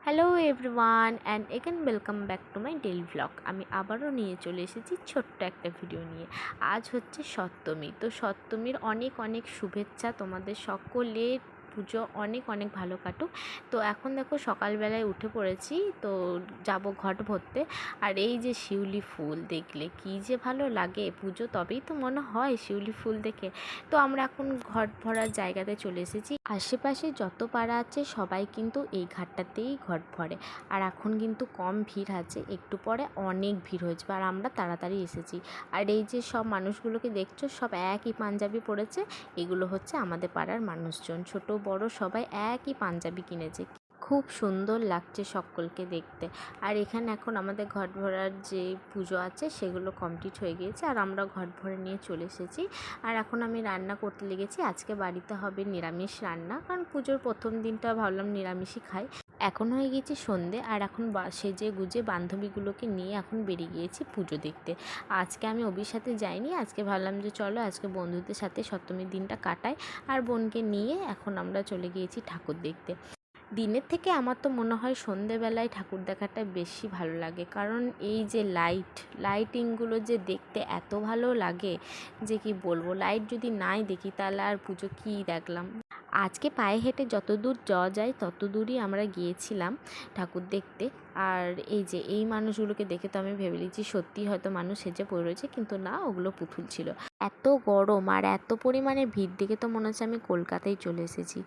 Hello everyone and again welcome back to my daily blog. আমি আবারও নিয়ে চলে এসেছি ছোট্ট একটা ভিডিও নিয়ে। আজ হচ্ছে সপ্তমী, তো সপ্তমীর অনেক অনেক শুভেচ্ছা তোমাদের সকলের। পুজো অনেক অনেক ভালো কাটুক। তো এখন দেখো সকালবেলায় উঠে পড়েছি, তো যাব ঘট ভরতে। আর এই যে শিউলি ফুল দেখলে কি যে ভালো লাগে, পুজো তবেই তো মনে হয় শিউলি ফুল দেখে। তো আমরা এখন ঘট ভরার জায়গাতে চলে এসেছি। আশেপাশে যত পাড়া আছে সবাই কিন্তু এই ঘাটটাতেই ঘট ভরে। আর এখন কিন্তু কম ভিড় আছে, একটু পরে অনেক ভিড় হয়েছে। আর আমরা তাড়াতাড়ি এসেছি। আর এই যে সব মানুষগুলোকে দেখছো, সব একই পাঞ্জাবি পরেছে। এগুলো হচ্ছে আমাদের পাড়ার মানুষজন, ছোট বড় সবাই একই পাঞ্জাবি কিনেছে। খুব সুন্দর লাগছে সকলকে দেখতে। আর এখানে এখন আমাদের ঘট ভরার যে পুজো আছে সেগুলো কমপ্লিট হয়ে গিয়েছে, আর আমরা ঘট ভরে নিয়ে চলে এসেছি। আর এখন আমি রান্না করতে লেগেছি। আজকে বাড়িতে হবে নিরামিষ রান্না, কারণ পুজোর প্রথম দিনটা ভাবলাম নিরামিষই খাই। এখন হয়ে গেছি সন্ধে, আর এখন সেজে গুজে বান্ধবীগুলোকে নিয়ে এখন বেরিয়ে গিয়েছি পুজো দেখতে। আজকে আমি অবির সাথে যাইনি, আজকে ভাবলাম যে চলো আজকে বন্ধুদের সাথে সপ্তমীর দিনটা কাটাই। আর বোনকে নিয়ে এখন আমরা চলে গিয়েছি ঠাকুর দেখতে। দিনের থেকে আমার তো মনে হয় সন্ধেবেলায় ঠাকুর দেখাটা বেশি ভালো লাগে, কারণ এই যে লাইটিংগুলো যে দেখতে এত ভালো লাগে যে কি বলবো। লাইট যদি নাই দেখি তাহলে আর পুজো কী দেখলাম। আজকে পায়ে হেঁটে যত দূর যাওয়া যায় তত দূরই আমরা গিয়েছিলাম ঠাকুর দেখতে। আর এই যে এই মানুষগুলোকে দেখে তো আমি ভেবে নিয়েছি সত্যি হয়তো মানুষ সেজে পড়ে রয়েছে, কিন্তু না, ওগুলো পুতুল ছিল। এত গরম আর এত পরিমাণে ভিড় দেখে তো মনে হচ্ছে আমি কলকাতায় চলে এসেছি।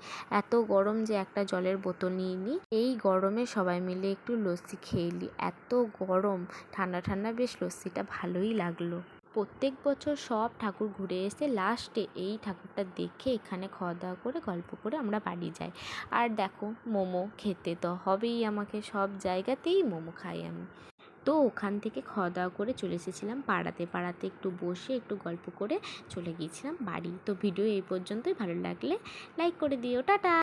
এত গরম যে একটা জলের বোতল নিয়ে নিই। এই গরমে সবাই মিলে একটু লস্যি খেয়ে নিই। এত গরম, ঠান্ডা ঠান্ডা বেশ লস্যিটা ভালোই লাগলো। প্রত্যেক বছর সব ঠাকুর ঘুরে এসে লাস্টে এই ঠাকুরটা দেখে এখানে খাওয়া দাওয়া করে গল্প করে আমরা বাড়ি যাই। আর দেখো মোমো খেতে তো হবেই আমাকে, সব জায়গাতেই মোমো খাই আমি। তো ওখান থেকে খাওয়া দাওয়া করে চলে এসেছিলাম পাড়াতে একটু বসে একটু গল্প করে চলে গিয়েছিলাম বাড়ি। তো ভিডিও এই পর্যন্তই, ভালো লাগলে লাইক করে দিও, টাটা।